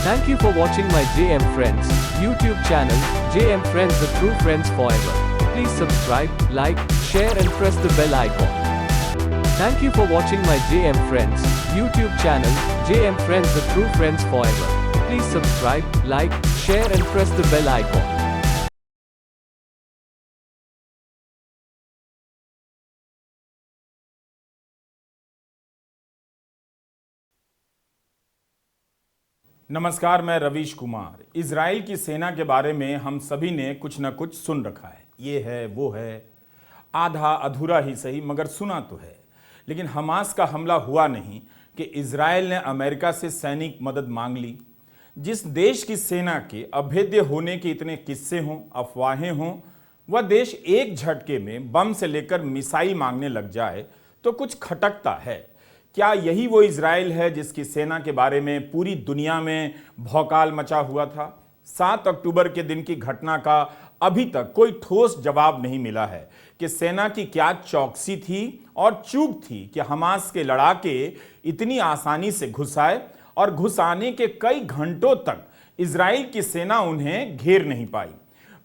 Thank you for watching my JM Friends YouTube channel, JM Friends, the true friends forever. Please subscribe, like, share and press the bell icon. Thank you for watching my JM Friends YouTube channel, JM Friends, the true friends forever. Please subscribe, like, share and press the bell icon. नमस्कार, मैं Ravish Kumar. Israel की सेना के बारे में हम सभी ने कुछ न कुछ सुन रखा है। ये है, वो है, आधा अधूरा ही सही, मगर सुना तो है। लेकिन हमास का हमला हुआ नहीं कि इजराइल ने अमेरिका से सैनिक मदद मांग ली। जिस देश की सेना के अभेद्य होने के इतने किस्से हों, अफवाहें हों, वह देश एक झटके में बम से लेकर मिसाइल मांगने लग जाए तो कुछ खटकता है। क्या यही वो इजराइल है जिसकी सेना के बारे में पूरी दुनिया में भौकाल मचा हुआ था? 7 अक्टूबर के दिन की घटना का अभी तक कोई ठोस जवाब नहीं मिला है कि सेना की क्या चौकसी थी और चूक थी कि हमास के लड़ाके इतनी आसानी से घुस आए और घुस आने के कई घंटों तक इजराइल की सेना उन्हें घेर नहीं पाई।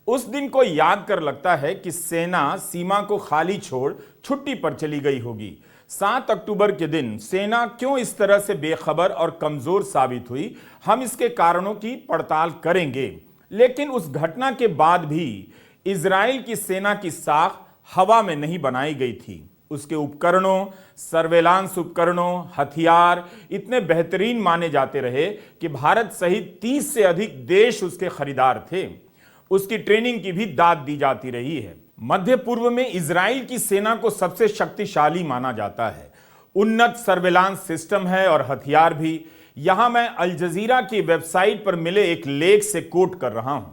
उस दिन को याद कर लगता है कि सेना सीमा को खाली छोड़ छुट्टी पर चली गई होगी। 7 अक्टूबर के दिन सेना क्यों इस तरह से बेखबर और कमजोर साबित हुई, हम इसके कारणों की पड़ताल करेंगे। लेकिन उस घटना के बाद भी इजराइल की सेना की साख हवा में नहीं बनाई गई थी। उसके उपकरणों, सर्वेलांस उपकरणों, हथियार इतने बेहतरीन माने जाते रहे कि भारत सहित 30 से अधिक देश उसके खरीदार थे। उसकी ट्रेनिंग की भी दाद दी जाती रही है। मध्य पूर्व में इजराइल की सेना को सबसे शक्तिशाली माना जाता है। उन्नत सर्वेलांस सिस्टम है और हथियार भी। यहां मैं अल जजीरा की वेबसाइट पर मिले एक लेख से कोट कर रहा हूं।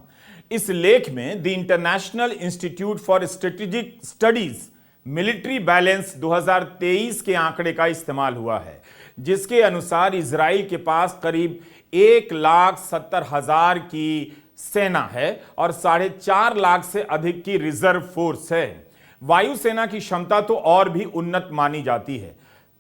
इस लेख में the international institute for strategic studies military balance 2023 के आंकड़े का इस्तेमाल हुआ है, जिसके अनुसार इजराइल के पास करीब 1,70,000 की सेना है और 4.5 लाख से अधिक की रिजर्व फोर्स है। वायुसेना की क्षमता तो और भी उन्नत मानी जाती है।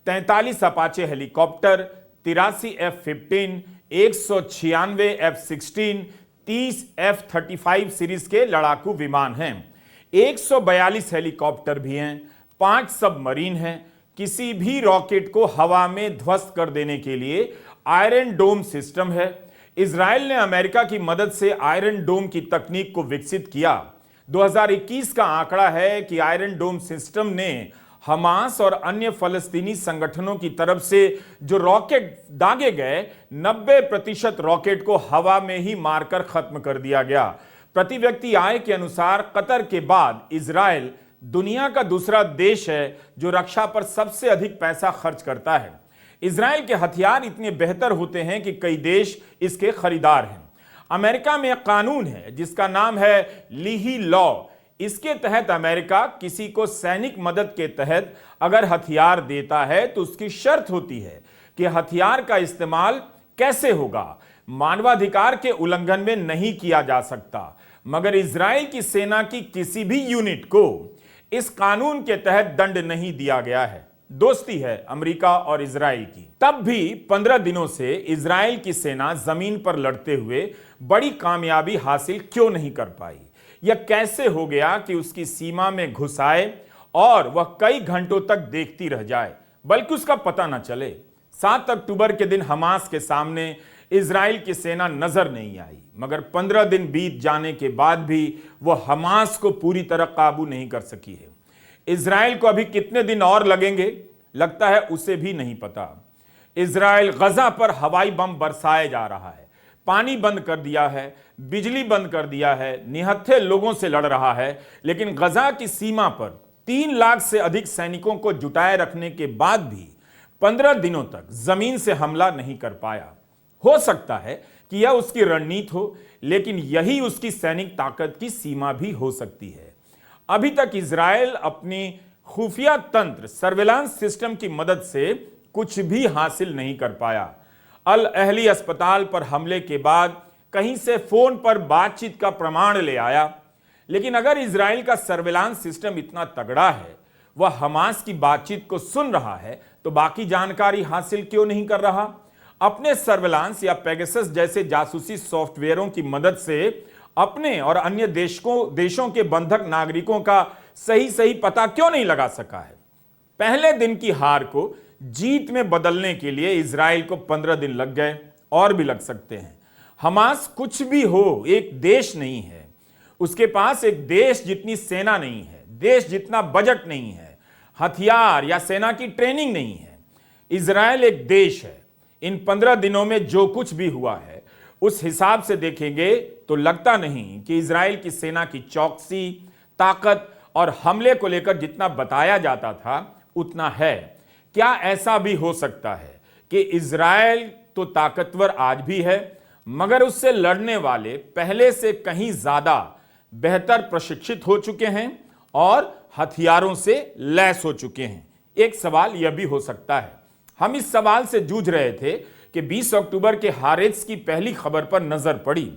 43 Apache helicopter, 83 F-15, 196 F-16, 30 F-35 series के लड़ाकू विमान हैं, 142 हेलीकॉप्टर भी हैं, 5 सबमरीन हैं। किसी भी रॉकेट को हवा में ध्वस्त कर देने के लिए आयरन डोम सिस्टम है। इजराइल ने अमेरिका की मदद से आयरन डोम की तकनीक को विकसित किया। 2021 का आंकड़ा है कि आयरन डोम सिस्टम ने हमास और अन्य फलस्तीनी संगठनों की तरफ से जो रॉकेट दागे गए, 90% रॉकेट को हवा में ही मारकर खत्म कर दिया गया। प्रति व्यक्ति आय के अनुसार कतर के बाद इजराइल दुनिया का दूसरा देश है जो रक्षा पर सबसे अधिक पैसा खर्च करता है। इजराइल के हथियार इतने बेहतर होते हैं कि कई देश इसके खरीदार हैं। अमेरिका में एक कानून है जिसका नाम है लीही लॉ। इसके तहत अमेरिका किसी को सैनिक मदद के तहत अगर हथियार देता है तो उसकी शर्त होती है कि हथियार का इस्तेमाल कैसे होगा, मानवाधिकार के उल्लंघन में नहीं किया जा सकता। मगर इजराइल की सेना की किसी भी यूनिट को इस कानून के तहत दंड नहीं दिया गया है। दोस्ती है अमेरिका और इजराइल की। तब भी 15 दिनों से इजराइल की सेना जमीन पर लड़ते हुए बड़ी कामयाबी हासिल क्यों नहीं कर पाई? यह कैसे हो गया कि उसकी सीमा में घुस आए और वह कई घंटों तक देखती रह जाए, बल्कि उसका पता न चले? 7 अक्टूबर के दिन हमास के सामने इजराइल की सेना नजर नहीं आई, मगर 15 दिन बीत जाने के बाद भी वह हमास को पूरी तरह काबू नहीं कर सकी है। इजराइल को अभी कितने दिन और लगेंगे, लगता है उसे भी नहीं पता। इजराइल गजा पर हवाई बम बरसाए जा रहा है, पानी बंद कर दिया है, बिजली बंद कर दिया है, निहत्थे लोगों से लड़ रहा है। लेकिन गजा की सीमा पर 3 लाख से अधिक सैनिकों को जुटाए रखने के बाद भी 15 दिनों तक जमीन से हमला नहीं कर पाया। हो सकता है कि यह उसकी रणनीति हो, लेकिन यही उसकी सैनिक ताकत की सीमा भी हो सकती है। अभी तक इजराइल अपनी खुफिया तंत्र सर्वेलांस सिस्टम की मदद से कुछ भी हासिल नहीं कर पाया। अल अहली अस्पताल पर हमले के बाद कहीं से फोन पर बातचीत का प्रमाण ले आया, लेकिन अगर इजराइल का सर्वेलांस सिस्टम इतना तगड़ा है, वह हमास की बातचीत को सुन रहा है, तो बाकी जानकारी हासिल क्यों नहीं कर रहा? अपने सर्विलांस या पेगासस जैसे जासूसी सॉफ्टवेयरों की मदद से अपने और अन्य देशों के बंधक नागरिकों का सही पता क्यों नहीं लगा सका है? पहले दिन की हार को जीत में बदलने के लिए इजराइल को 15 दिन लग गए, और भी लग सकते हैं। हमास कुछ भी हो, एक देश नहीं है। उसके पास एक देश जितनी सेना नहीं है, देश जितना बजट नहीं है, हथियार या सेना की ट्रेनिंग नहीं है। इजराइल एक देश है। इन 15 दिनों में जो कुछ भी हुआ है उस हिसाब से देखेंगे तो लगता नहीं कि इजराइल की सेना की चौकसी, ताकत और हमले को लेकर जितना बताया जाता था उतना है। क्या ऐसा भी हो सकता है कि इजराइल तो ताकतवर आज भी है, मगर उससे लड़ने वाले पहले से कहीं ज्यादा बेहतर प्रशिक्षित हो चुके हैं और हथियारों से लैस हो चुके हैं? एक सवाल यह भी हो सकता है। हम इस सवाल से जूझ रहे थे कि 20 अक्टूबर के हारेट्स की पहली खबर पर नजर पड़ी।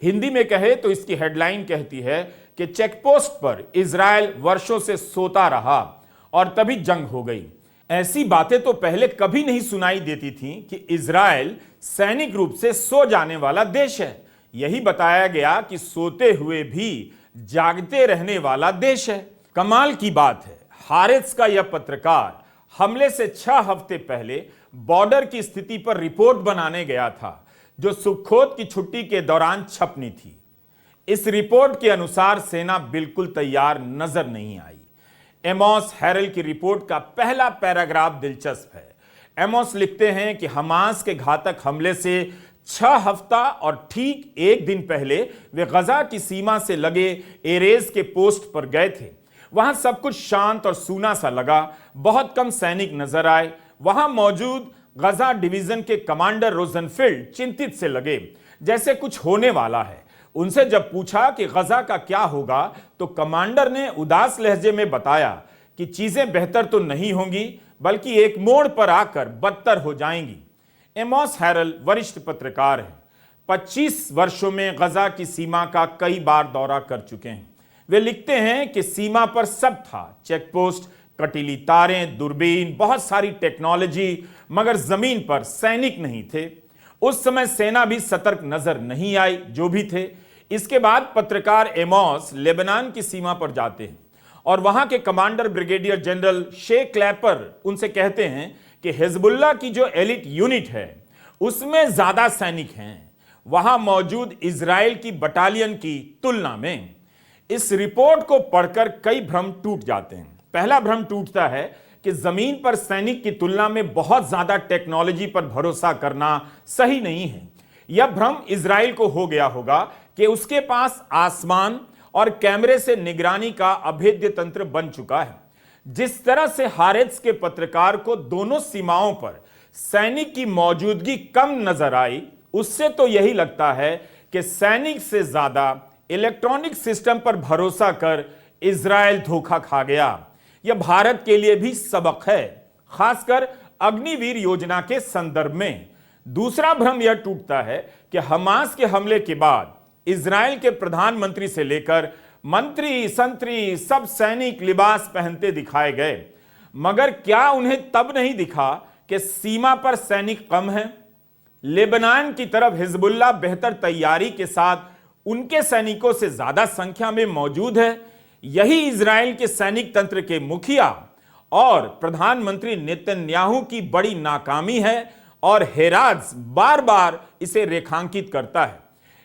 हिंदी में कहे तो इसकी हेडलाइन कहती है कि चेकपोस्ट पर इजराइल वर्षों से सोता रहा और तभी जंग हो गई। ऐसी बातें तो पहले कभी नहीं सुनाई देती थीं कि इजराइल सैनिक रूप से सो जाने वाला देश है। यही बताया गया कि सोते हुए भी जागते रहने वाला देश है। कमाल की बात है, हारेट्स का यह पत्रकार हमले से 6 हफ्ते पहले बॉर्डर की स्थिति पर रिपोर्ट बनाने गया था, जो सुखोत की छुट्टी के दौरान छपनी थी। इस रिपोर्ट के अनुसार सेना बिल्कुल तैयार नजर नहीं आई। एमोस हेरेल की रिपोर्ट का पहला पैराग्राफ दिलचस्प है। एमोस लिखते हैं कि हमास के घातक हमले से 6 हफ्ता और ठीक 1 दिन पहले वे गजा की सीमा से लगे एरेज के पोस्ट पर गए थे। वहां सब कुछ शांत और सूना सा लगा, बहुत कम सैनिक नजर आए। वहां मौजूद गजा डिवीजन के कमांडर रोजनफील्ड चिंतित से लगे, जैसे कुछ होने वाला है। उनसे जब पूछा कि गजा का क्या होगा तो कमांडर ने उदास लहजे में बताया कि चीजें बेहतर तो नहीं होंगी, बल्कि एक मोड़ पर आकर बदतर हो जाएंगी। एमोस हेरेल वरिष्ठ पत्रकार हैं। 25 वर्षों में गजा की सीमा का कई बार दौरा कर चुके हैं। वे लिखते हैं कि सीमा पर सब था, चेकपोस्ट, कटीली तारें, दूरबीन, बहुत सारी टेक्नोलॉजी, मगर जमीन पर सैनिक नहीं थे। उस समय सेना भी सतर्क नजर नहीं आई, जो भी थे। इसके बाद पत्रकार एमोस लेबनान की सीमा पर जाते हैं और वहां के कमांडर ब्रिगेडियर जनरल शे क्लैपर उनसे कहते हैं कि हिजबुल्लाह की जो एलिट यूनिट है उसमें ज्यादा सैनिक हैं वहां मौजूद इजराइल की बटालियन की तुलना में। इस रिपोर्ट को पढ़कर कई भ्रम टूट जाते हैं। पहला भ्रम टूटता है कि जमीन पर सैनिक की तुलना में बहुत ज्यादा टेक्नोलॉजी पर भरोसा करना सही नहीं है। यह भ्रम इजराइल को हो गया होगा कि उसके पास आसमान और कैमरे से निगरानी का अभेद्य तंत्र बन चुका है। जिस तरह से हारेट्स के पत्रकार को दोनों सीमाओं पर सैनिक की मौजूदगी कम नजर आई, उससे तो यही लगता है कि सैनिक से ज्यादा इलेक्ट्रॉनिक सिस्टम पर भरोसा कर इजराइल धोखा खा गया। यह भारत के लिए भी सबक है, खासकर अग्निवीर योजना के संदर्भ में। दूसरा भ्रम यह टूटता है कि हमास के हमले के बाद इजराइल के प्रधानमंत्री से लेकर मंत्री संतरी सब सैनिक लिबास पहनते दिखाए गए, मगर क्या उन्हें तब नहीं दिखा कि सीमा पर सैनिक कम हैं? लेबनान की तरफ हिजबुल्लाह बेहतर तैयारी के साथ उनके सैनिकों से ज्यादा संख्या में मौजूद है। यही इजराइल के सैनिक तंत्र के मुखिया और प्रधानमंत्री नेतन्याहू की बड़ी नाकामी है और हेराज बार बार इसे रेखांकित करता है।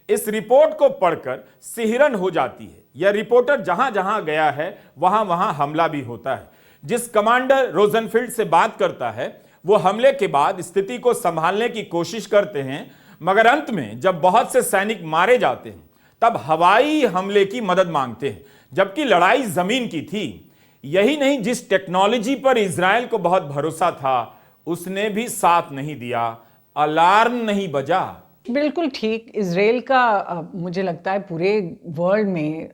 इस रिपोर्ट को पढ़कर सिहरन हो जाती है। यह रिपोर्टर जहां जहां गया है वहां वहां हमला भी होता है। जिस कमांडर रोजनफील्ड से बात करता है वो हमले के बाद स्थिति को संभालने की कोशिश करते हैं, मगर अंत में जब बहुत से सैनिक मारे जाते हैं तब हवाई हमले की मदद मांगते हैं, जबकि लड़ाई जमीन की थी। यही नहीं, जिस टेक्नोलॉजी पर इजराइल को बहुत भरोसा था उसने भी साथ नहीं दिया, अलार्म नहीं बजा। बिल्कुल ठीक। इजराइल का मुझे लगता है पूरे वर्ल्ड में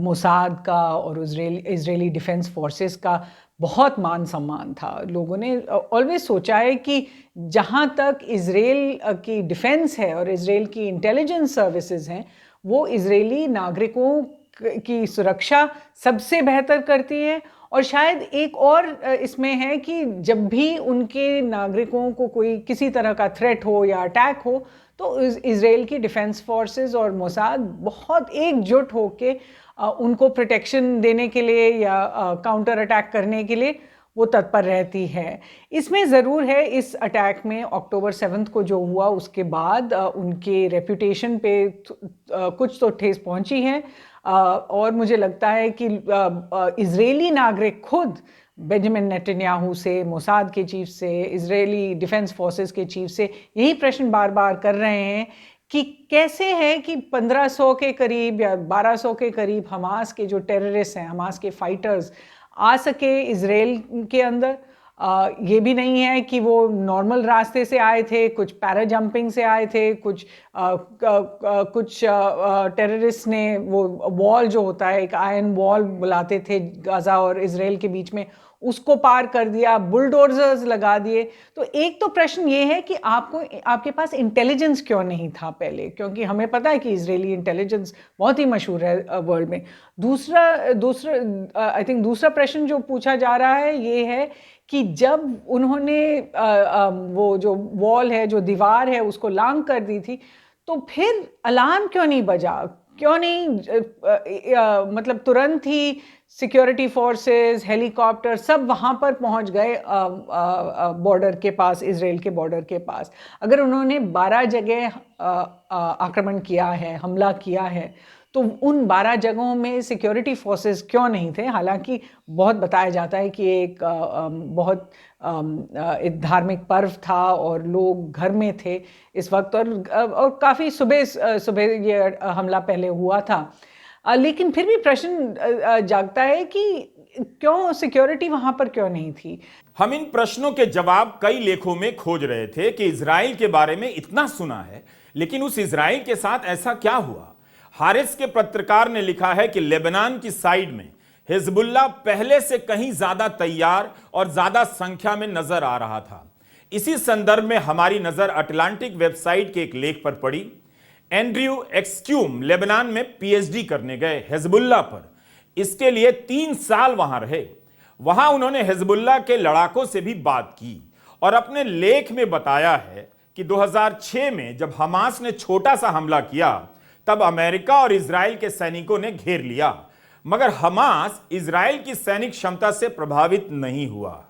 मोसाद का और इजरायली डिफेंस फोर्सेस का बहुत मान सम्मान था। लोगों ने ऑलवेज सोचा है कि जहाँ तक इजराइल की डिफेंस है और इजराइल की इंटेलिजेंस सर्विसेज हैं वो इजरायली नागरिकों की सुरक्षा सबसे बेहतर करती है और शायद एक और इसमें है कि जब भी उनके नागरिकों को कोई किसी तरह का थ्रेट हो या अटैक हो तो इज़राइल की डिफेंस फोर्सेस और मोसाद बहुत एकजुट होके उनको प्रोटेक्शन देने के लिए या काउंटर अटैक करने के लिए वो तत्पर रहती है। इसमें ज़रूर है इस अटैक में अक्टूबर 7 को जो हुआ उसके बाद उनके रेपुटेशन पे कुछ तो ठेस पहुंची है और मुझे लगता है कि इज़राइली नागरिक खुद बेंजामिन नेतन्याहू से, मोसाद के चीफ से, इज़राइली डिफेंस फोर्सेस के चीफ से यही प्रश्न बार बार कर रहे हैं कि कैसे है कि 1500 के करीब या 1200 के करीब हमास के जो टेररिस्ट हैं, हमास के फाइटर्स आ सके इज़राइल के अंदर। ये भी नहीं है कि वो नॉर्मल रास्ते से आए थे, कुछ पैरा जंपिंग से आए थे, कुछ टेररिस्ट ने वो वॉल जो होता है, एक आयरन वॉल बुलाते थे गाज़ा और इज़राइल के बीच में, उसको पार कर दिया, बुलडोजर्स लगा दिए। तो एक तो प्रश्न ये है कि आपके पास इंटेलिजेंस क्यों नहीं था पहले, क्योंकि हमें पता है कि इजरायली इंटेलिजेंस बहुत ही मशहूर है वर्ल्ड में। दूसरा प्रश्न जो पूछा जा रहा है ये है कि जब उन्होंने वो जो वॉल है, जो दीवार है, उसको लांग कर दी थी, तो फिर अलार्म क्यों नहीं बजा, क्यों नहीं मतलब तुरंत ही सिक्योरिटी फोर्सेस, हेलीकॉप्टर सब वहाँ पर पहुँच गए बॉर्डर के पास, इजराइल के बॉर्डर के पास। अगर उन्होंने 12 जगह आक्रमण किया है, हमला किया है, तो उन 12 जगहों में सिक्योरिटी फोर्सेस क्यों नहीं थे? हालांकि बहुत बताया जाता है कि एक धार्मिक पर्व था और लोग घर में थे इस वक्त, और काफ़ी सुबह ये हमला पहले हुआ था। लेकिन फिर भी प्रश्न जागता है कि क्यों सिक्योरिटी वहाँ पर क्यों नहीं थी? हम इन प्रश्नों के जवाब कई लेखों में खोज रहे थे कि इजराइल के बारे में इतना सुना है, लेकिन उस इजराइल के साथ ऐसा क्या हुआ? हारिस के पत्रकार ने लिखा है कि लेबनान की साइड में हिजबुल्लाह पहले से कहीं ज्यादा तैयार और ज्यादा संख्या में नजर आ रहा था। इसी संदर्भ में हमारी नजर अटलांटिक वेबसाइट के एक लेख पर पड़ी। एंड्रयू एक्सक्यूम लेबनान में पीएचडी करने गए हिजबुल्लाह पर। इसके लिए 3 साल वहां रहे। वहां उन्होंने हिजबुल्लाह के लड़ाकों से भी बात की और अपने लेख में बताया है कि 2006 में जब हमास ने छोटा सा हमला किया, तब अमेरिका और इजराइल के सैनिकों ने घेर लिया, मगर हमास इजराइल की सैनिक क्षमता से प्रभावित नहीं हुआ।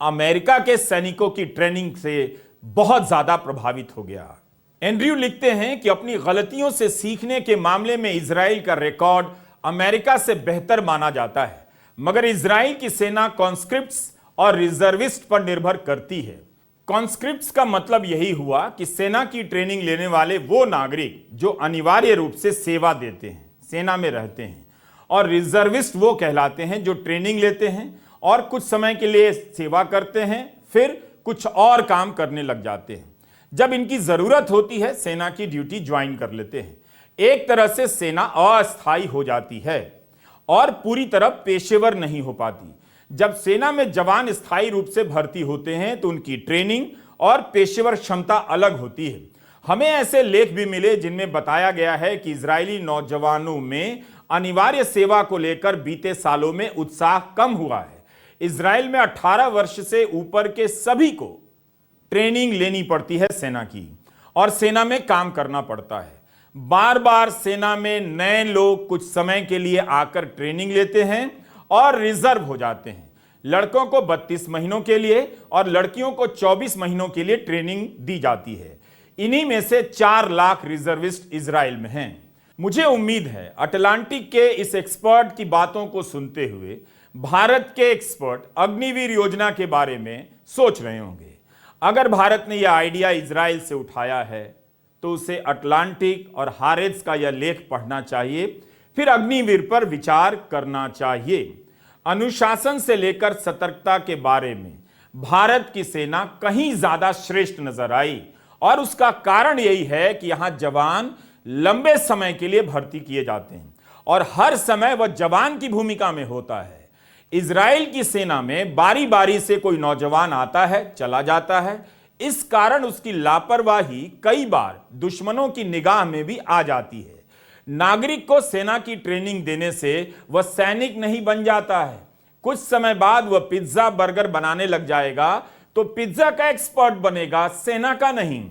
अमेरिका के सैनिकों की ट्रेनिंग से बहुत ज्यादा प्रभावित हो गया। एंड्रयू लिखते हैं कि अपनी गलतियों से सीखने के मामले में इजराइल का रिकॉर्ड अमेरिका से बेहतर माना जाता है, मगर इजराइल की सेना कॉन्स्क्रिप्ट्स और रिजर्विस्ट पर निर्भर करती है। कॉन्स्क्रिप्ट्स का मतलब यही हुआ कि सेना की ट्रेनिंग लेने वाले वो नागरिक जो अनिवार्य रूप से सेवा देते हैं, सेना में रहते हैं, और रिजर्विस्ट वो कहलाते हैं जो ट्रेनिंग लेते हैं और कुछ समय के लिए सेवा करते हैं, फिर कुछ और काम करने लग जाते हैं। जब इनकी जरूरत होती है, सेना की ड्यूटी ज्वाइन कर लेते हैं। एक तरह से सेना अस्थायी हो जाती है और पूरी तरह पेशेवर नहीं हो पाती। जब सेना में जवान स्थायी रूप से भर्ती होते हैं तो उनकी ट्रेनिंग और पेशेवर क्षमता अलग होती है। हमें ऐसे लेख भी मिले जिनमें बताया गया है कि इजरायली नौजवानों में अनिवार्य सेवा को लेकर बीते सालों में उत्साह कम हुआ है। इजराइल में 18 वर्ष से ऊपर के सभी को ट्रेनिंग लेनी पड़ती है सेना की, और सेना में काम करना पड़ता है। बार बार सेना में नए लोग कुछ समय के लिए आकर ट्रेनिंग लेते हैं और रिजर्व हो जाते हैं। लड़कों को 32 महीनों के लिए और लड़कियों को 24 महीनों के लिए ट्रेनिंग दी जाती है। इन्हीं में से 4 लाख रिजर्विस्ट इजराइल में हैं। मुझे उम्मीद है अटलांटिक के इस एक्सपर्ट की बातों को सुनते हुए भारत के एक्सपर्ट अग्निवीर योजना के बारे में सोच रहे होंगे। अगर भारत ने यह आइडिया इजराइल से उठाया है तो उसे अटलांटिक और हारेट्स का यह लेख पढ़ना चाहिए, फिर अग्निवीर पर विचार करना चाहिए। अनुशासन से लेकर सतर्कता के बारे में भारत की सेना कहीं ज्यादा श्रेष्ठ नजर आई, और उसका कारण यही है कि यहां जवान लंबे समय के लिए भर्ती किए जाते हैं और हर समय वह जवान की भूमिका में होता है। इजराइल की सेना में बारी बारी से कोई नौजवान आता है, चला जाता है। इस कारण उसकी लापरवाही कई बार दुश्मनों की निगाह में भी आ जाती है। नागरिक को सेना की ट्रेनिंग देने से वह सैनिक नहीं बन जाता है। कुछ समय बाद वह पिज्जा बर्गर बनाने लग जाएगा तो पिज्जा का एक्सपर्ट बनेगा, सेना का नहीं।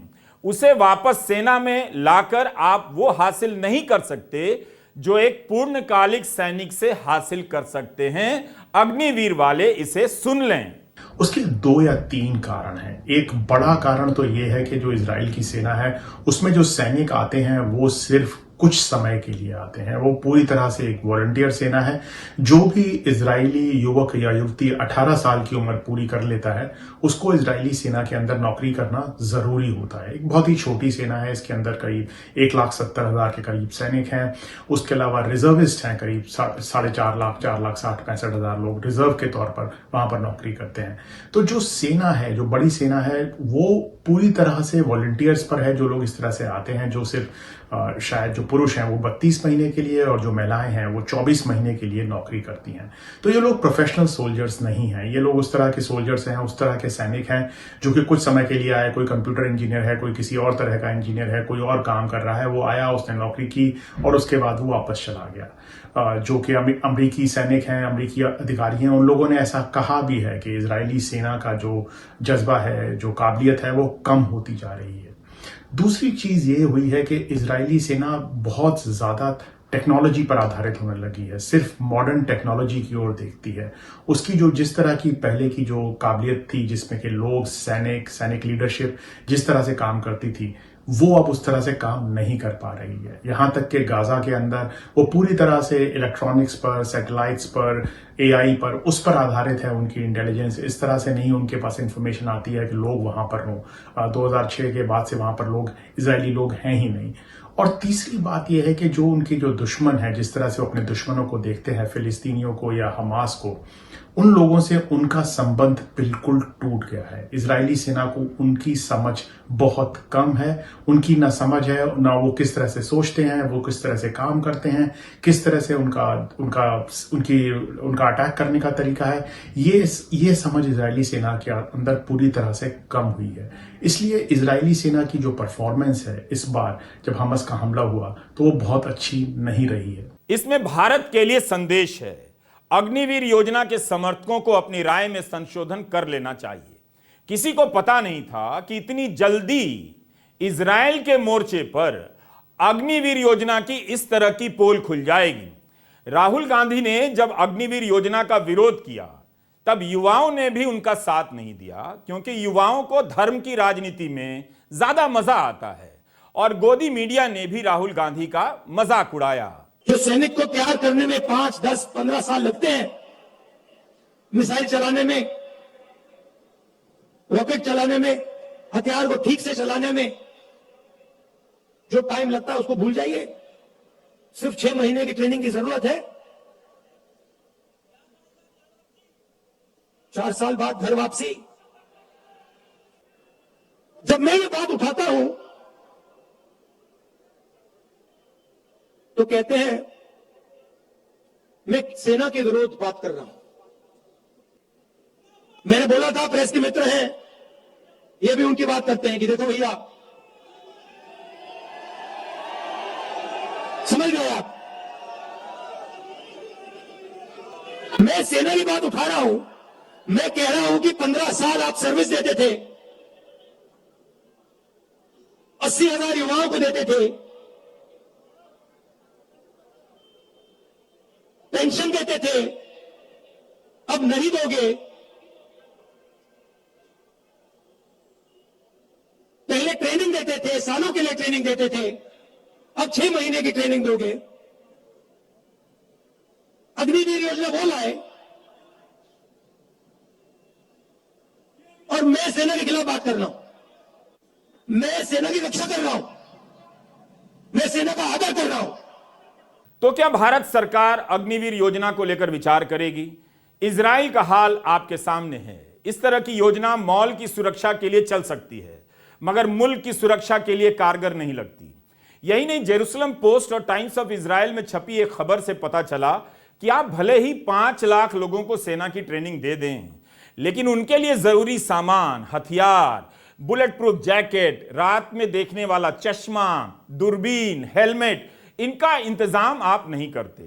उसे वापस सेना में लाकर आप वो हासिल नहीं कर सकते जो एक पूर्णकालिक सैनिक से हासिल कर सकते हैं। अग्निवीर वाले इसे सुन लें। उसके 2 या 3 कारण हैं। एक बड़ा कारण तो यह है कि जो इजराइल की सेना है उसमें जो सैनिक आते हैं वो सिर्फ कुछ समय के लिए आते हैं। वो पूरी तरह से एक वॉलंटियर सेना है। जो भी इजरायली युवक या युवती 18 साल की उम्र पूरी कर लेता है उसको इजरायली सेना के अंदर नौकरी करना जरूरी होता है। एक बहुत ही छोटी सेना है, इसके अंदर करीब 1,70,000 के करीब सैनिक हैं। उसके अलावा रिजर्विस्ट हैं करीब 4.5 लाख, 4,60,65,000 लोग रिजर्व के तौर पर वहां पर नौकरी करते हैं। तो जो सेना है, जो बड़ी सेना है, वो पूरी तरह से वॉलंटियर्स पर है। जो लोग इस तरह से आते हैं, जो सिर्फ शायद जो पुरुष हैं वो 32 महीने के लिए और जो महिलाएं हैं वो 24 महीने के लिए नौकरी करती हैं। तो ये लोग प्रोफेशनल सोल्जर्स नहीं हैं। ये लोग उस तरह के सोल्जर्स हैं, उस तरह के सैनिक हैं जो कि कुछ समय के लिए आए। कोई कंप्यूटर इंजीनियर है, कोई किसी और तरह का इंजीनियर है, कोई और काम कर रहा है, वो आया, उसने नौकरी की और उसके बाद वो वापस चला गया। जो कि अमरीकी सैनिक हैं, अमरीकी अधिकारी हैं, उन लोगों ने ऐसा कहा भी है कि इजरायली सेना का जो जज्बा है, जो काबिलियत है, वो कम होती जा रही है। दूसरी चीज ये हुई है कि इजरायली सेना बहुत ज्यादा टेक्नोलॉजी पर आधारित होने लगी है, सिर्फ मॉडर्न टेक्नोलॉजी की ओर देखती है। उसकी जो जिस तरह की पहले की जो काबिलियत थी, जिसमें कि लोग सैनिक लीडरशिप जिस तरह से काम करती थी, वो अब उस तरह से काम नहीं कर पा रही है। यहां तक कि गाजा के अंदर वो पूरी तरह से इलेक्ट्रॉनिक्स पर, सैटेलाइट्स पर, एआई पर, उस पर आधारित है उनकी इंटेलिजेंस। इस तरह से नहीं उनके पास इंफॉर्मेशन आती है कि लोग वहां पर हों। 2006 के बाद से वहां पर लोग, इजरायली लोग हैं ही नहीं। और तीसरी बात यह है कि जो उनके जो दुश्मन है, जिस तरह से वो अपने दुश्मनों को देखते हैं, फिलिस्तीनियों को या हमास को, उन लोगों से उनका संबंध बिल्कुल टूट गया है। इजरायली सेना को उनकी समझ बहुत कम है। उनकी ना समझ है, ना वो किस तरह से सोचते हैं, वो किस तरह से काम करते हैं, किस तरह से उनका अटैक करने का तरीका है। ये समझ इजरायली सेना के अंदर पूरी तरह से कम हुई है। इसलिए इजरायली सेना की जो परफॉर्मेंस है इस बार जब हमास का हमला हुआ तो वो बहुत अच्छी नहीं रही है। इसमें भारत के लिए संदेश है, अग्निवीर योजना के समर्थकों को अपनी राय में संशोधन कर लेना चाहिए। किसी को पता नहीं था कि इतनी जल्दी इजराइल के मोर्चे पर अग्निवीर योजना की इस तरह की पोल खुल जाएगी। राहुल गांधी ने जब अग्निवीर योजना का विरोध किया तब युवाओं ने भी उनका साथ नहीं दिया, क्योंकि युवाओं को धर्म की राजनीति में ज्यादा मजा आता है। और गोदी मीडिया ने भी राहुल गांधी का मजाक उड़ाया। जो सैनिक को तैयार करने में 5, 10, 15 साल लगते हैं, मिसाइल चलाने में, रॉकेट चलाने में, हथियार को ठीक से चलाने में जो टाइम लगता है उसको भूल जाइए। सिर्फ 6 महीने की ट्रेनिंग की जरूरत है। 4 साल बाद घर वापसी। जब मैं ये बात उठाता हूं तो कहते हैं मैं सेना के विरोध बात कर रहा हूं। मैंने बोला था प्रेस के मित्र हैं, ये भी उनकी बात करते हैं कि देखो भैया, समझ गए आप, मैं सेना की बात उठा रहा हूं। मैं कह रहा हूं कि 15 साल आप सर्विस देते थे, 80,000 युवाओं को देते थे, पेंशन देते थे, अब नहीं दोगे। पहले ट्रेनिंग देते थे, सालों के लिए ट्रेनिंग देते थे, अब 6 महीने की ट्रेनिंग दोगे। अग्निवीर योजना वो लाए और मैं सेना के खिलाफ बात कर रहा हूं। मैं सेना की रक्षा कर रहा हूं, मैं सेना का आदर कर रहा हूं। तो क्या भारत सरकार अग्निवीर योजना को लेकर विचार करेगी? इजराइल का हाल आपके सामने है। इस तरह की योजना मॉल की सुरक्षा के लिए चल सकती है, मगर मुल्क की सुरक्षा के लिए कारगर नहीं लगती। यही नहीं, जेरूसलम पोस्ट और टाइम्स ऑफ इजराइल में छपी एक खबर से पता चला कि आप भले ही 5 लाख लोगों को सेना की ट्रेनिंग दे दें, लेकिन उनके लिए जरूरी सामान, हथियार, बुलेट प्रूफ जैकेट, रात में देखने वाला चश्मा, दूरबीन, हेलमेट, इनका इंतजाम आप नहीं करते।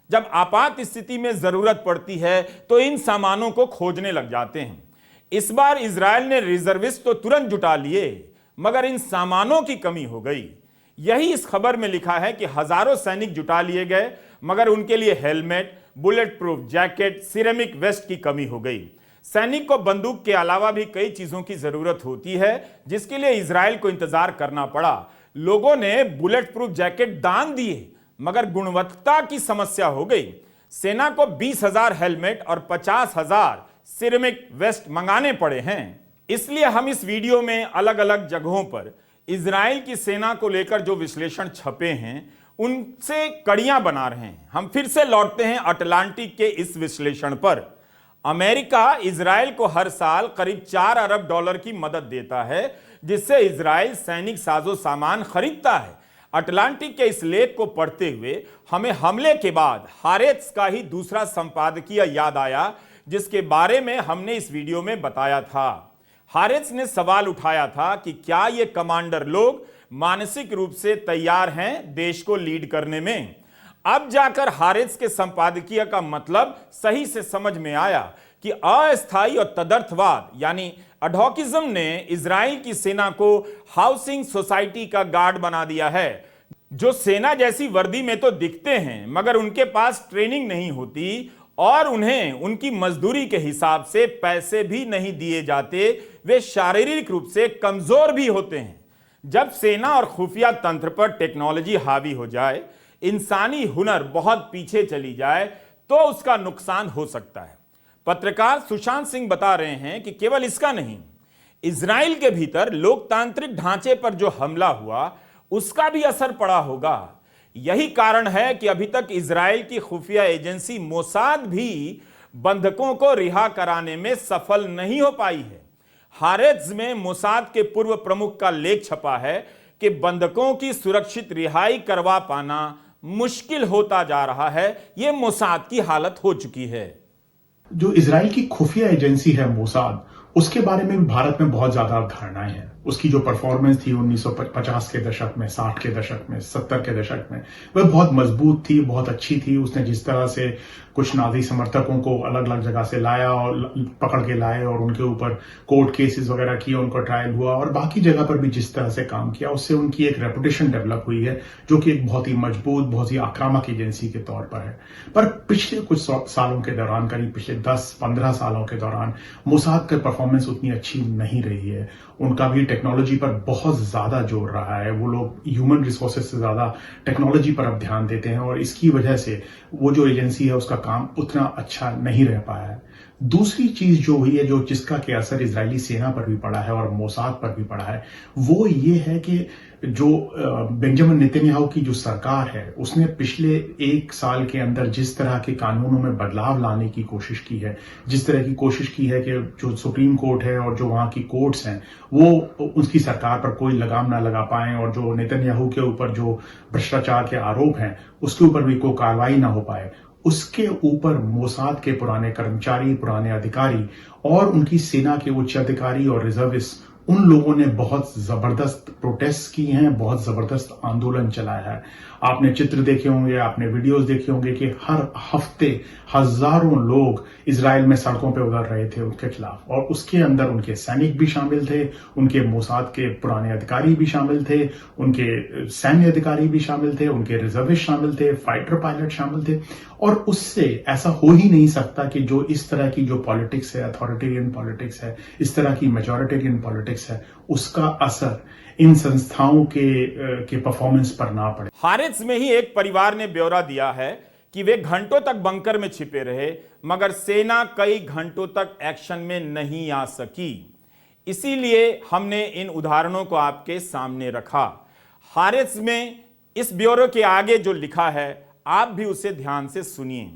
जब आपात स्थिति में जरूरत पड़ती है तो इन सामानों को खोजने लग जाते हैं। इस बार इजराइल ने रिजर्विस्ट तो तुरंत जुटा लिए, मगर इन सामानों की कमी हो गई। यही इस खबर में लिखा है कि हजारों सैनिक जुटा लिए गए, मगर उनके लिए helmet, bullet proof jacket, ceramic vest की कमी हो गई। सैनिक को बंदूक के अलावा भी कई चीजों की जरूरत होती है, जिसके लिए इजराइल को इंतजार करना पड़ा। लोगों ने बुलेट प्रूफ जैकेट दान दिए, मगर गुणवत्ता की समस्या हो गई। सेना को 20,000 हेलमेट और 50,000 सिरेमिक वेस्ट मंगाने पड़े हैं। इसलिए हम इस वीडियो में अलग अलग जगहों पर इजराइल की सेना को लेकर जो विश्लेषण छपे हैं उनसे कड़ियां बना रहे हैं। हम फिर से लौटते हैं अटलांटिक के इस विश्लेषण पर। अमेरिका इजराइल को हर साल करीब 4 अरब डॉलर की मदद देता है, जिससे इजराइल सैनिक साजो सामान खरीदता है। अटलांटिक के इस लेख को पढ़ते हुए हमें हमले के बाद हारेत्स का ही दूसरा संपादकीय याद आया, जिसके बारे में हमने इस वीडियो में बताया था। हारेत्स ने सवाल उठाया था कि क्या ये कमांडर लोग मानसिक रूप से तैयार हैं देश को लीड करने में। अब जाकर हारेत्स के संपादकीय का मतलब सही से समझ में आया कि अस्थायी और तदर्थवाद यानी अडॉकिज्म ने इजराइल की सेना को हाउसिंग सोसाइटी का गार्ड बना दिया है, जो सेना जैसी वर्दी में तो दिखते हैं मगर उनके पास ट्रेनिंग नहीं होती और उन्हें उनकी मजदूरी के हिसाब से पैसे भी नहीं दिए जाते। वे शारीरिक रूप से कमजोर भी होते हैं। जब सेना और खुफिया तंत्र पर टेक्नोलॉजी हावी हो जाए, इंसानी हुनर बहुत पीछे चली जाए, तो उसका नुकसान हो सकता है। पत्रकार सुशांत सिंह बता रहे हैं कि केवल इसका नहीं, इजराइल के भीतर लोकतांत्रिक ढांचे पर जो हमला हुआ उसका भी असर पड़ा होगा। यही कारण है कि अभी तक इजराइल की खुफिया एजेंसी मोसाद भी बंधकों को रिहा कराने में सफल नहीं हो पाई है। हारेत्स में मोसाद के पूर्व प्रमुख का लेख छपा है कि बंधकों की सुरक्षित रिहाई करवा पाना मुश्किल होता जा रहा है। यह मोसाद की हालत हो चुकी है। जो इजराइल की खुफिया एजेंसी है मोसाद, उसके बारे में भी भारत में बहुत ज्यादा धारणाएं हैं। उसकी जो परफॉर्मेंस थी 1950 के दशक में, 60 के दशक में, 70 के दशक में, वह बहुत मजबूत थी, बहुत अच्छी थी। उसने जिस तरह से कुछ नाजी समर्थकों को अलग अलग जगह से लाया और पकड़ के लाए और उनके ऊपर कोर्ट केसेस वगैरह किए, उनका ट्रायल हुआ और बाकी जगह पर भी जिस तरह से काम किया, उससे उनकी एक रेपुटेशन डेवलप हुई है जो कि एक बहुत ही मजबूत, बहुत ही आक्रामक एजेंसी के तौर पर है। पर पिछले कुछ सालों के दौरान, करीब पिछले 10-15 सालों के दौरान मोसाद का परफॉर्मेंस उतनी अच्छी नहीं रही है। उनका भी टेक्नोलॉजी पर बहुत ज्यादा जोर रहा है। वो लोग ह्यूमन रिसोर्सेज से ज्यादा टेक्नोलॉजी पर अब ध्यान देते हैं और इसकी वजह से वो जो एजेंसी है उसका काम उतना अच्छा नहीं रह पाया है। दूसरी चीज जो हुई है, जो जिसका के असर इजरायली सेना पर भी पड़ा है और मोसाद पर भी पड़ा है, वो ये है कि जो बेंजामिन नेतन्याहू की जो सरकार है, उसने पिछले 1 साल के अंदर जिस तरह के कानूनों में बदलाव लाने की कोशिश की है, जिस तरह की कोशिश की है कि जो सुप्रीम कोर्ट है और जो वहां की कोर्ट्स हैं वो उसकी सरकार पर कोई लगाम ना लगा पाए और जो नेतन्याहू के ऊपर जो भ्रष्टाचार के आरोप हैं उसके ऊपर भी कोई कार्रवाई ना हो पाए, उसके ऊपर मोसाद के पुराने कर्मचारी, पुराने अधिकारी और उनकी सेना के उच्च अधिकारी और रिजर्विस्ट, उन लोगों ने बहुत जबरदस्त प्रोटेस्ट की हैं, बहुत जबरदस्त आंदोलन चलाया है। आपने चित्र देखे होंगे, आपने वीडियोस देखे होंगे कि हर हफ्ते हजारों लोग इजराइल में सड़कों पे उतर रहे थे उनके खिलाफ, और उसके अंदर उनके सैनिक भी शामिल थे, उनके मोसाद के पुराने अधिकारी भी शामिल थे, उनके सैन्य अधिकारी भी शामिल थे, उनके रिजर्विस्ट शामिल थे, फाइटर पायलट शामिल थे। और उससे ऐसा हो ही नहीं सकता कि जो इस तरह की जो पॉलिटिक्स है, अथॉरिटेरियन पॉलिटिक्स है, इस तरह की मेजॉरिटेरियन पॉलिटिक्स है, उसका असर इन संस्थाओं के परफॉर्मेंस पर ना पड़े। हारेत्स में ही एक परिवार ने ब्यौरा दिया है कि वे घंटों तक बंकर में छिपे रहे, मगर सेना कई घंटों तक एक्शन में नहीं आ सकी। इसीलिए हमने इन उदाहरणों को आपके सामने रखा। हारेत्स में इस ब्यौरे के आगे जो लिखा है, आप भी उसे ध्यान से सुनिए।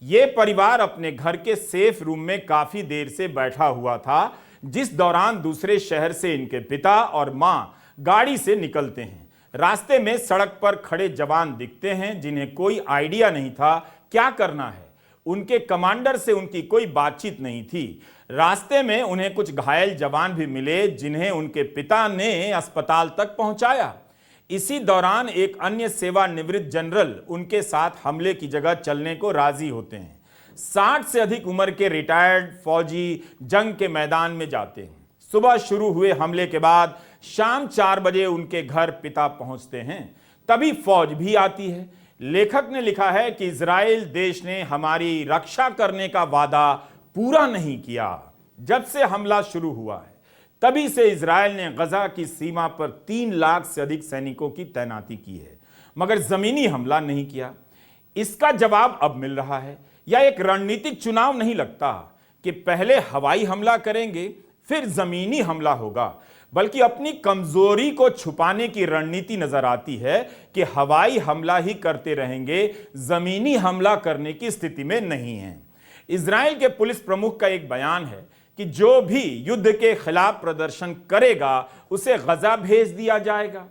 यह परिवार अपने घर के सेफ रूम में काफी देर से बैठा हुआ था, जिस दौरान दूसरे शहर से इनके पिता और मां गाड़ी से निकलते हैं। रास्ते में सड़क पर खड़े जवान दिखते हैं जिन्हें कोई आइडिया नहीं था क्या करना है। उनके कमांडर से उनकी कोई बातचीत नहीं थी। रास्ते में उन्हें कुछ घायल जवान भी मिले जिन्हें उनके पिता ने अस्पताल तक पहुंचाया। इसी दौरान एक अन्य सेवानिवृत्त जनरल उनके साथ हमले की जगह चलने को राजी होते हैं। 60 से अधिक उम्र के रिटायर्ड फौजी जंग के मैदान में जाते हैं। सुबह शुरू हुए हमले के बाद शाम 4 बजे उनके घर पिता पहुंचते हैं, तभी फौज भी आती है। लेखक ने लिखा है कि इजराइल देश ने हमारी रक्षा करने का वादा पूरा नहीं किया। जब से हमला शुरू हुआ है तभी से इजराइल ने गजा की सीमा पर 3 लाख से अधिक सैनिकों की तैनाती की है, मगर जमीनी हमला नहीं किया। इसका जवाब अब मिल रहा है। यह एक रणनीतिक चुनाव नहीं लगता कि पहले हवाई हमला करेंगे फिर जमीनी हमला होगा, बल्कि अपनी कमजोरी को छुपाने की रणनीति नजर आती है कि हवाई हमला ही करते रहेंगे, जमीनी हमला करने की स्थिति में नहीं है। इजराइल के पुलिस प्रमुख का एक बयान है कि जो भी युद्ध के खिलाफ प्रदर्शन करेगा उसे गजा भेज दिया जाएगा।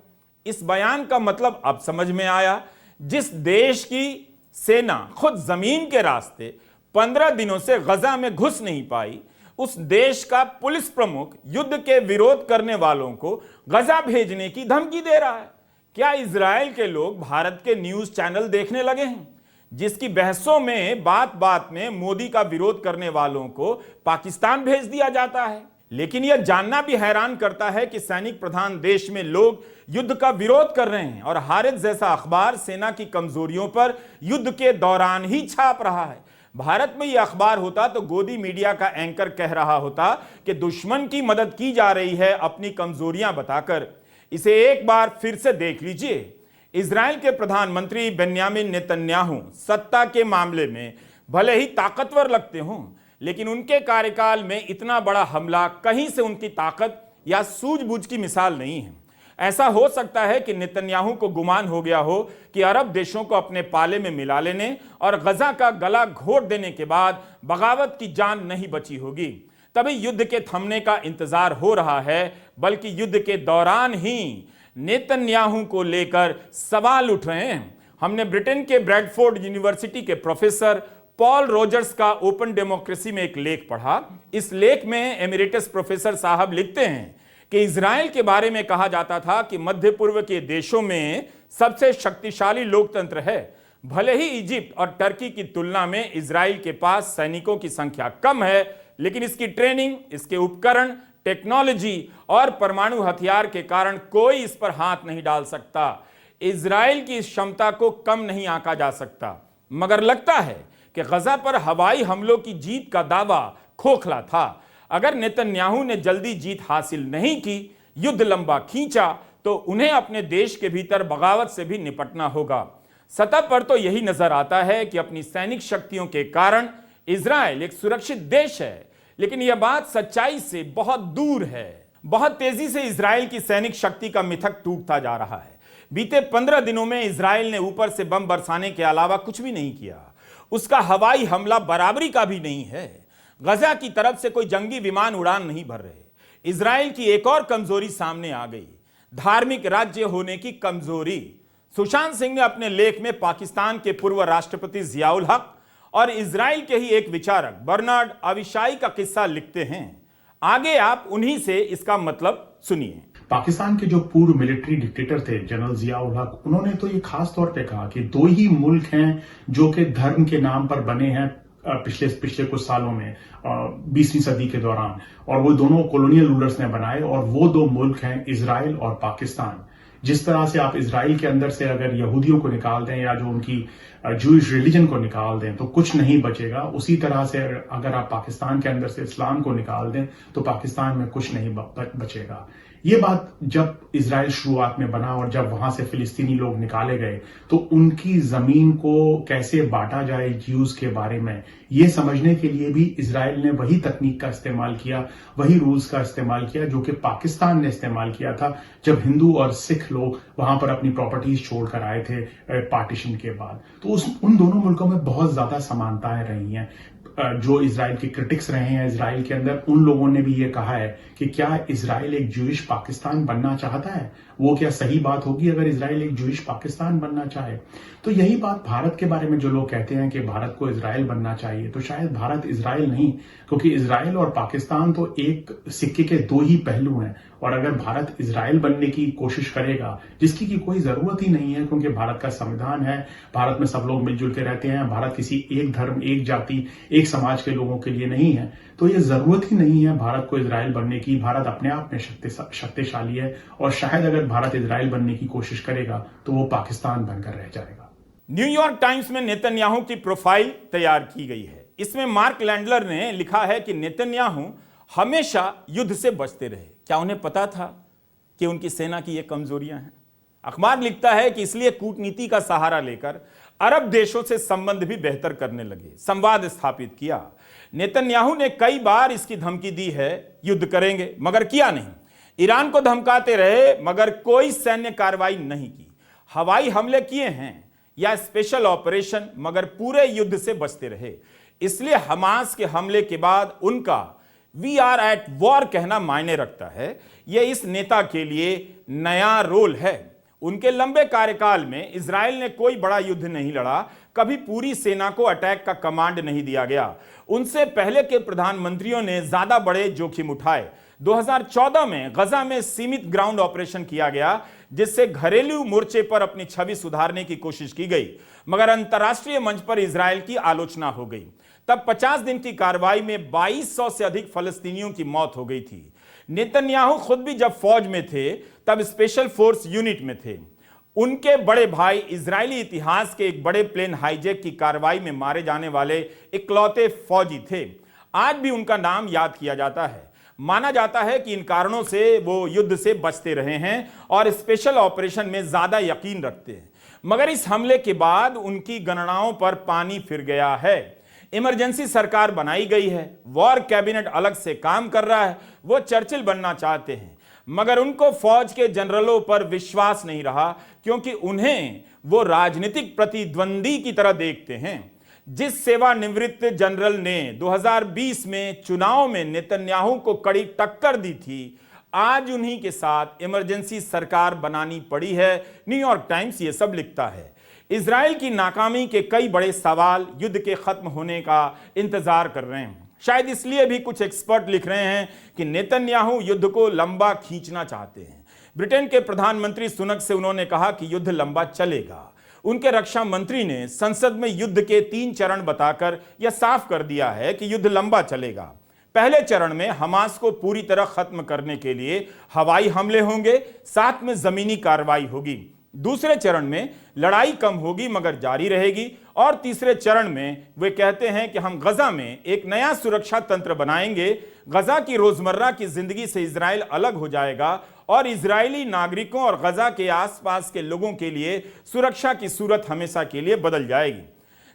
इस बयान का मतलब अब समझ में आया। जिस देश की सेना खुद जमीन के रास्ते 15 दिनों से गजा में घुस नहीं पाई, उस देश का पुलिस प्रमुख युद्ध के विरोध करने वालों को गजा भेजने की धमकी दे रहा है। क्या इजराइल के लोग भारत के न्यूज चैनल देखने लगे हैं, जिसकी बहसों में बात बात में मोदी का विरोध करने वालों को पाकिस्तान भेज दिया जाता है? लेकिन यह जानना भी हैरान करता है कि सैनिक प्रधान देश में लोग युद्ध का विरोध कर रहे हैं और हारिस जैसा अखबार सेना की कमजोरियों पर युद्ध के दौरान ही छाप रहा है। भारत में यह अखबार होता तो गोदी मीडिया का एंकर कह रहा होता कि दुश्मन की मदद की जा रही है अपनी कमजोरियां बताकर। इसे एक बार फिर से देख लीजिए। इजराइल के प्रधानमंत्री बेन्यामिन नेतन्याहू सत्ता के मामले में भले ही ताकतवर लगते हों, लेकिन उनके कार्यकाल में इतना बड़ा हमला कहीं से उनकी ताकत या सूझबूझ की मिसाल नहीं है। ऐसा हो सकता है कि नेतन्याहू को गुमान हो गया हो कि अरब देशों को अपने पाले में मिला लेने और गजा का गला घोट देने के बाद बगावत की जान नहीं बची होगी, तभी युद्ध के थमने का इंतजार हो रहा है। बल्कि युद्ध के दौरान ही नेतन्याहू को लेकर सवाल उठ रहे हैं। हमने ब्रिटेन के ब्रैडफोर्ड यूनिवर्सिटी के प्रोफेसर पॉल रोजर्स का ओपन डेमोक्रेसी में एक लेख पढ़ा। इस लेख में एमिरेटस प्रोफेसर साहब लिखते हैं कि इजराइल के बारे में कहा जाता था कि मध्य पूर्व के देशों में सबसे शक्तिशाली लोकतंत्र है। भले ही इजिप्ट और टर्की की तुलना में इजराइल के पास सैनिकों की संख्या कम है, लेकिन इसकी ट्रेनिंग, इसके उपकरण, टेक्नोलॉजी और परमाणु हथियार के कारण कोई इस पर हाथ नहीं डाल सकता। इजराइल की इस क्षमता को कम नहीं आंका जा सकता। मगर लगता है कि गजा पर हवाई हमलों की जीत का दावा खोखला था। अगर नेतन्याहू ने जल्दी जीत हासिल नहीं की, युद्ध लंबा खींचा, तो उन्हें अपने देश के भीतर बगावत से भी निपटना होगा। सतह पर तो यही नजर आता है कि अपनी सैनिक शक्तियों के कारण इजराइल एक सुरक्षित देश है, लेकिन यह बात सच्चाई से बहुत दूर है। बहुत तेजी से इजराइल की सैनिक शक्ति का मिथक टूटता जा रहा है। बीते 15 दिनों में इजराइल ने ऊपर से बम बरसाने के अलावा कुछ भी नहीं किया। उसका हवाई हमला बराबरी का भी नहीं है। गजा की तरफ से कोई जंगी विमान उड़ान नहीं भर रहे। इजराइल की एक और कमजोरी सामने आ गई, धार्मिक राज्य होने की कमजोरी। सुशांत सिंह ने अपने लेख में पाकिस्तान के पूर्व राष्ट्रपति जियाउल हक और इजराइल के ही एक विचारक बर्नार्ड अविशाई का किस्सा लिखते हैं। आगे आप उन्हीं से इसका मतलब सुनिए। पाकिस्तान के जो पूर्व मिलिट्री डिक्टेटर थे जनरल जियाउल हक, उन्होंने तो ये खास तौर पे कहा कि 2 ही मुल्क हैं जो कि धर्म के नाम पर बने हैं पिछले कुछ सालों में 20वीं सदी के दौरान, और वो दोनों कॉलोनियल रूलर्स ने बनाए, और वो 2 मुल्क हैं इजराइल और पाकिस्तान। जिस तरह से आप इजराइल के अंदर से अगर यहूदियों को निकाल दें या जो उनकी जूइश रिलीजन को निकाल दें तो कुछ नहीं बचेगा, उसी तरह से अगर आप पाकिस्तान के अंदर से इस्लाम को निकाल दें तो पाकिस्तान में कुछ नहीं बचेगा। ये बात जब इजराइल शुरुआत में बना और जब वहां से फिलिस्तीनी लोग निकाले गए तो उनकी जमीन को कैसे बांटा जाए ज्यूज के बारे में ये समझने के लिए भी इजराइल ने वही तकनीक का इस्तेमाल किया, वही रूल्स का इस्तेमाल किया जो कि पाकिस्तान ने इस्तेमाल किया था जब हिंदू और सिख लोग वहां पर अपनी प्रॉपर्टीज छोड़कर आए थे पार्टीशन के बाद। तो उन दोनों मुल्कों में बहुत ज्यादा समानताएं रही हैं। जो इजराइल के क्रिटिक्स रहे हैं इजराइल के अंदर, उन लोगों ने भी ये कहा है कि क्या इजराइल एक ज्यूइश पाकिस्तान बनना चाहता है? वो क्या सही बात होगी अगर इजराइल एक जूइश पाकिस्तान बनना चाहे? तो यही बात भारत के बारे में जो लोग कहते हैं कि भारत को इजराइल बनना चाहिए, तो शायद भारत इजराइल नहीं, क्योंकि इजराइल और पाकिस्तान तो एक सिक्के के दो ही पहलू हैं। और अगर भारत इजराइल बनने की कोशिश करेगा, जिसकी की कोई जरूरत ही नहीं है, क्योंकि भारत का संविधान है, भारत में सब लोग मिलजुल के रहते हैं, भारत किसी एक धर्म, एक जाति, एक समाज के लोगों के लिए नहीं है, तो ये जरूरत ही नहीं है भारत को इजराइल बनने की। भारत अपने आप में शक्तिशाली है, और शायद अगर भारत इजराइल बनने की कोशिश करेगा तो वो पाकिस्तान बनकर रह जाएगा। न्यूयॉर्क टाइम्स में नेतन्याहू की प्रोफाइल तैयार की गई है। इसमें मार्क लैंडलर ने लिखा है कि नेतन्याहू हमेशा युद्ध से बचते रहे। क्या उन्हें पता था कि उनकी सेना की ये कमजोरियां हैं? अखबार लिखता है कि इसलिए कूटनीति का सहारा लेकर अरब देशों से संबंध भी बेहतर करने लगे, संवाद स्थापित किया। नेतन्याहू ने कई बार इसकी धमकी दी है, युद्ध करेंगे, मगर किया नहीं। ईरान को धमकाते रहे, मगर कोई सैन्य कार्रवाई नहीं की। हवाई हमले किए हैं या स्पेशल ऑपरेशन, मगर पूरे युद्ध से बचते रहे। इसलिए हमास के हमले के बाद उनका वी आर एट वॉर कहना मायने रखता है। यह इस नेता के लिए नया रोल है। उनके लंबे कार्यकाल में इजराइल ने कोई बड़ा युद्ध नहीं लड़ा, कभी पूरी सेना को अटैक का कमांड नहीं दिया गया। उनसे पहले के प्रधानमंत्रियों ने ज्यादा बड़े जोखिम उठाए। 2014 में गजा में सीमित ग्राउंड ऑपरेशन किया गया, जिससे घरेलू मोर्चे पर अपनी छवि सुधारने की कोशिश की गई, मगर अंतर्राष्ट्रीय मंच पर इजराइल की आलोचना हो गई। तब 50 दिन की कार्रवाई में 2200 से अधिक फलस्तीनियों की मौत हो गई थी। नेतन्याहू खुद भी जब फौज में थे तब स्पेशल फोर्स यूनिट में थे। उनके बड़े भाई इजरायली इतिहास के एक बड़े प्लेन हाईजैक की कार्रवाई में मारे जाने वाले इकलौते फौजी थे। आज भी उनका नाम याद किया जाता है। माना जाता है कि इन कारणों से वो युद्ध से बचते रहे हैं और स्पेशल ऑपरेशन में ज्यादा यकीन रखते हैं। मगर इस हमले के बाद उनकी गणनाओं पर पानी फिर गया है। इमरजेंसी सरकार बनाई गई है, वॉर कैबिनेट अलग से काम कर रहा है। वो चर्चिल बनना चाहते हैं, मगर उनको फौज के जनरलों पर विश्वास नहीं रहा, क्योंकि उन्हें वो राजनीतिक प्रतिद्वंदी की तरह देखते हैं। जिस सेवानिवृत्त जनरल ने 2020 में चुनाव में नेतन्याहू को कड़ी टक्कर दी थी, आज उन्हीं के साथ इमरजेंसी सरकार बनानी पड़ी है। न्यूयॉर्क टाइम्स ये सब लिखता है। इजराइल की नाकामी के कई बड़े सवाल युद्ध के खत्म होने का इंतजार कर रहे हैं। शायद इसलिए भी कुछ एक्सपर्ट लिख रहे हैं कि नेतन्याहू युद्ध को लंबा खींचना चाहते हैं। ब्रिटेन के प्रधानमंत्री सुनक से उन्होंने कहा कि युद्ध लंबा चलेगा। उनके रक्षा मंत्री ने संसद में युद्ध के 3 चरण बताकर यह साफ कर दिया है कि युद्ध लंबा चलेगा। पहले चरण में हमास को पूरी तरह खत्म करने के लिए हवाई हमले होंगे, साथ में जमीनी कार्रवाई होगी। दूसरे चरण में लड़ाई कम होगी मगर जारी रहेगी, और तीसरे चरण में वे कहते हैं कि हम गजा में एक नया सुरक्षा तंत्र बनाएंगे। गजा की रोजमर्रा की जिंदगी से इजराइल अलग हो जाएगा और इजरायली नागरिकों और गजा के आसपास के लोगों के लिए सुरक्षा की सूरत हमेशा के लिए बदल जाएगी।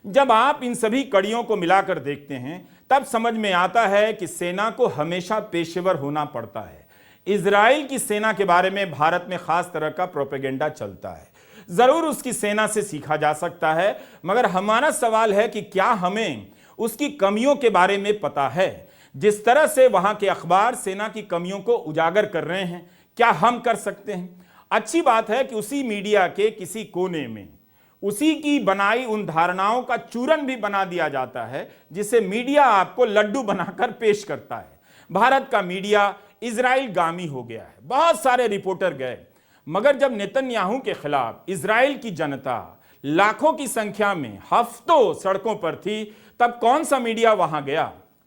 जब आप इन सभी कड़ियों को मिलाकर देखते हैं तब समझ में आता है कि सेना को हमेशा पेशेवर होना पड़ता है। इजराइल की सेना के बारे में भारत में खास तरह का प्रोपेगेंडा चलता है। जरूर उसकी सेना से सीखा जा सकता है, मगर हमारा सवाल है कि क्या हमें उसकी कमियों के बारे में पता है? जिस तरह से वहां के अखबार सेना की कमियों को उजागर कर रहे हैं, क्या हम कर सकते हैं? अच्छी बात है कि उसी मीडिया के किसी कोने में उसी की बनाई उन धारणाओं का चूरन भी बना दिया जाता है, जिसे मीडिया आपको लड्डू बनाकर पेश करता है। भारत का मीडिया इजराइल गामी हो गया है। बहुत सारे रिपोर्टर गए, मगर जब नेतन्याहू के खिलाफ इजराइल की जनता लाखों की संख्या में हफ्तों सड़कों पर थी, तब कौन सा मीडिया वहां गया?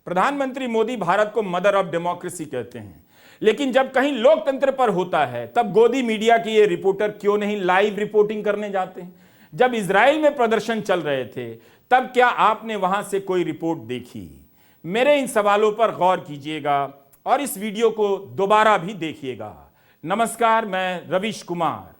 प्रधानमंत्री मोदी भारत को मदर ऑफ डेमोक्रेसी कहते हैं, लेकिन जब कहीं लोकतंत्र पर होता है तब गोदी मीडिया के ये रिपोर्टर क्यों नहीं लाइव रिपोर्टिंग करने जाते हैं? जब इजराइल में प्रदर्शन चल रहे थे तब क्या आपने वहां से कोई रिपोर्ट देखी? मेरे इन सवालों पर गौर कीजिएगा और इस वीडियो को दोबारा भी देखिएगा। नमस्कार, मैं रवीश कुमार।